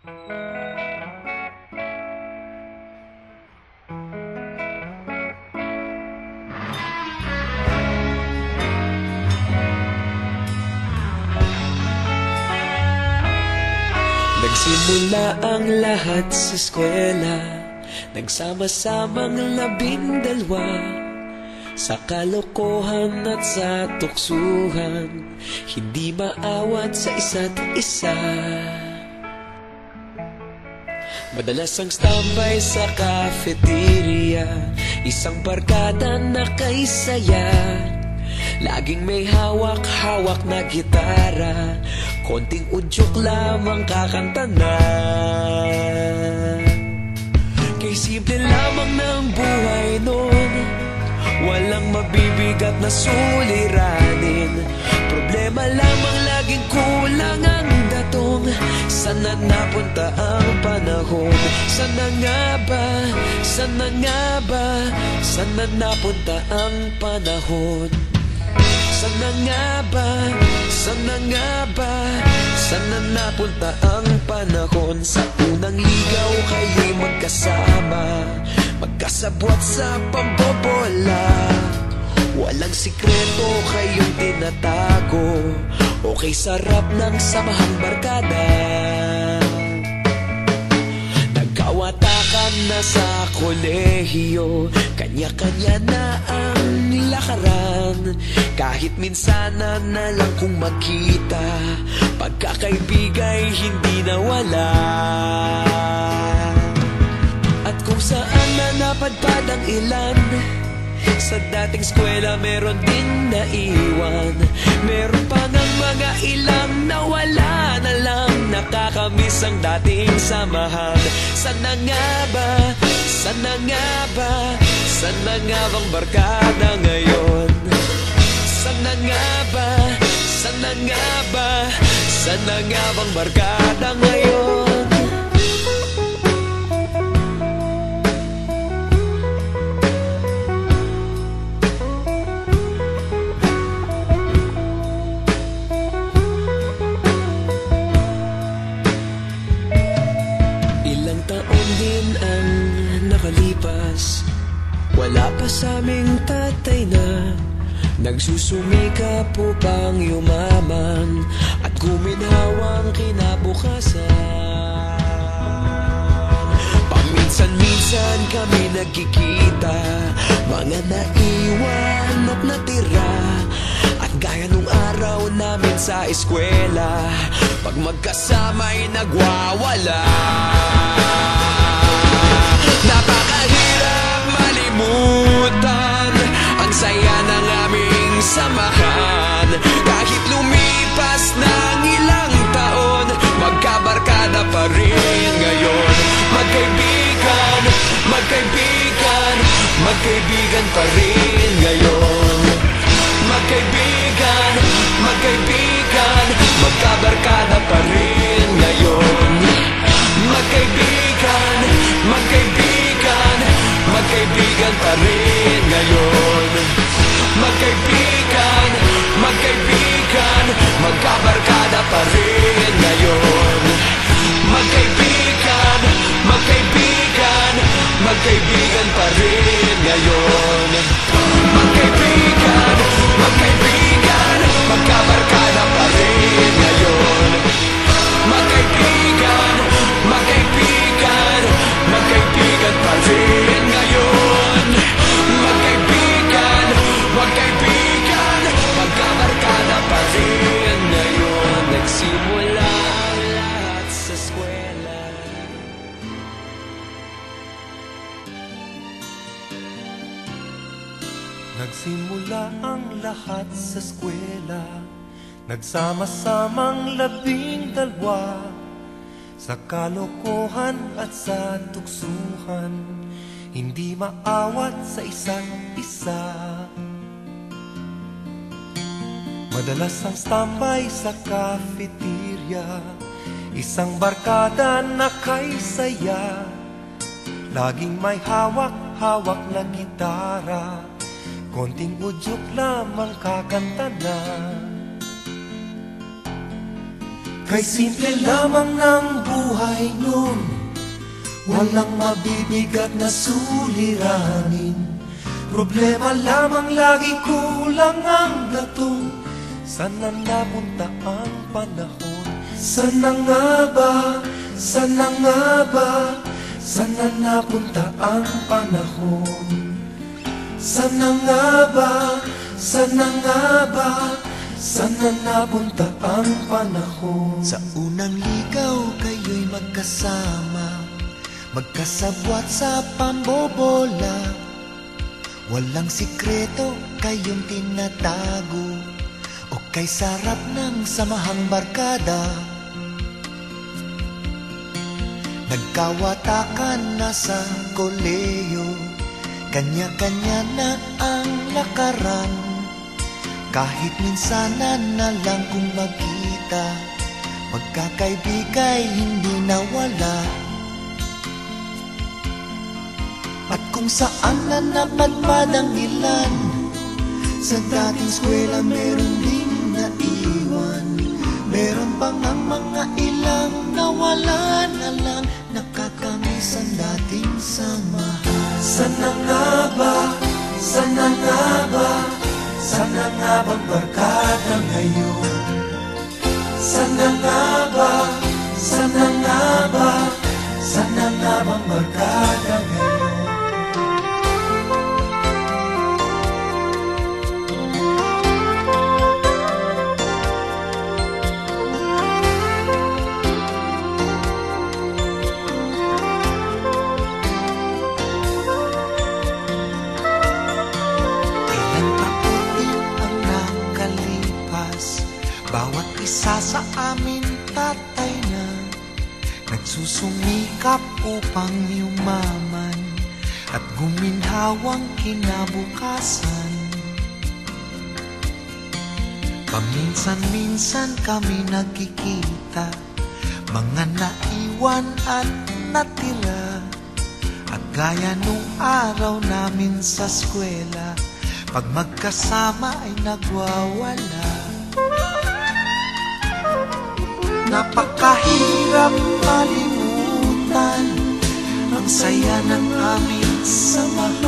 Nagsimula ang lahat sa eskwela, nagsama-samang 12, sa kalokohan at sa tuksuhan, hindi maawat sa isa't isa. Madalas ang standby sa cafeteria, isang barkada na kay saya. Laging may hawak-hawak na gitara, konting udyok lamang kakanta na. Kay simple lamang ng buhay nun, walang mabibigat na suliranin. Problema lamang laging kulang ang datong. Sana napunta ang panahon? Sana nga ba? Sana nga ba? Sana napunta ang panahon? Sana nga ba? Sana nga ba? Sana napunta ang panahon? Sa unang ligaw kayo'y magkasama, magkasabwat sa pambobola. Walang sikreto kayong tinatago, okay sarap ng samahang barkada. Nagkawatakan na sa kolehiyo, kanya-kanya na ang lakaran. Kahit minsan na lang kung magkita, pagkakaibigay hindi nawala. At kung saan na napadpad ang ilan, sa dating eskwela meron din naiwan. Meron pa ng mga ilang nawala na lang, nakakamiss ang dating samahan. Sana nga ba? Sana nga ba? Sana nga bang barkada ngayon? Sana nga ba? Sana nga ba? Sana nga bang barkada ngayon? Ilang taon din ang nakalipas, wala pa sa aming tatay na nagsusumikap upang yumaman at guminhawang kinabukasan. Paminsan-minsan kami nagkikita, mga naiwan at natira. At gaya nung araw namin sa eskwela, pag magkasama'y nagwawala. Napakahirap malimutan ang saya ng aming samahan. Kahit lumipas ng ilang taon, magkabarkada pa rin ngayon. Magkaibigan, magkaibigan, magkaibigan pa rin ngayon. Magkaibigan, magkaibigan, magkabarkada pa rin ngayon. Magkaibigan, magkaibigan, magkaibigan pa rin ngayon. Magkaibigan, magkaibigan, magkabarkada pa rin ngayon. Magkaibigan, magkaibigan, magkaibigan pa rin ngayon. Magkaibigan, magkaibigan, magkabarkada pa rin ngayon. Magkaibigan, magkaibigan, magkaibigan pa rin ngayon. Magkaibigan, magkaibigan, magkabarkada pa rin ngayon. Nagsimula ang lahat sa eskwela. Nagsimula ang lahat sa eskwela, nagsama-samang 12, sa kalokohan at sa tuksuhan, hindi maawat sa isa't isa. Madalas ang standby sa cafeteria, isang barkada na kay saya. Laging may hawak-hawak na gitara, konting udyok lamang kakanta na. Kay simple lamang ng buhay Walang mabibigat na suliranin, problema lamang lagi kulang ang gatong. Sana napunta ang panahon? Sana nga ba? Sana nga ba? Sana napunta ang panahon? Sana nga ba? Sana nga ba? Sana napunta ang panahon? Sa unang ligaw kayo'y magkasama, magkasabwat sa pambobola. Walang sikreto kayong tinatago, o kay sarap ng samahang barkada. Nagkawatakan na sa koleyo, kanya-kanya na ang lakaran. Kahit minsanan na lang kung magkita, pagkakaibigay hindi nawala. At kung saan na napadpad ang ilan, sa dating eskwela meron din naiwan. Meron pa nga mga ilang nawala na lang, nakakamiss ang dating samahan. Sana nga ba? Sana nga ba? Sana nga bang barkada ngayon? Sana nga ba? Sana nga ba? Sana nga bang barkada ngayon? Bawat isa sa amin tatay na nagsusumikap upang yumaman at guminhawang kinabukasan. Paminsan-minsan kami nagkikita, mga naiwan at natira. At gaya nung araw namin sa eskwela, pag magkasama ay nagwawala. Napakahirap malimutan ang saya ng aming samahan.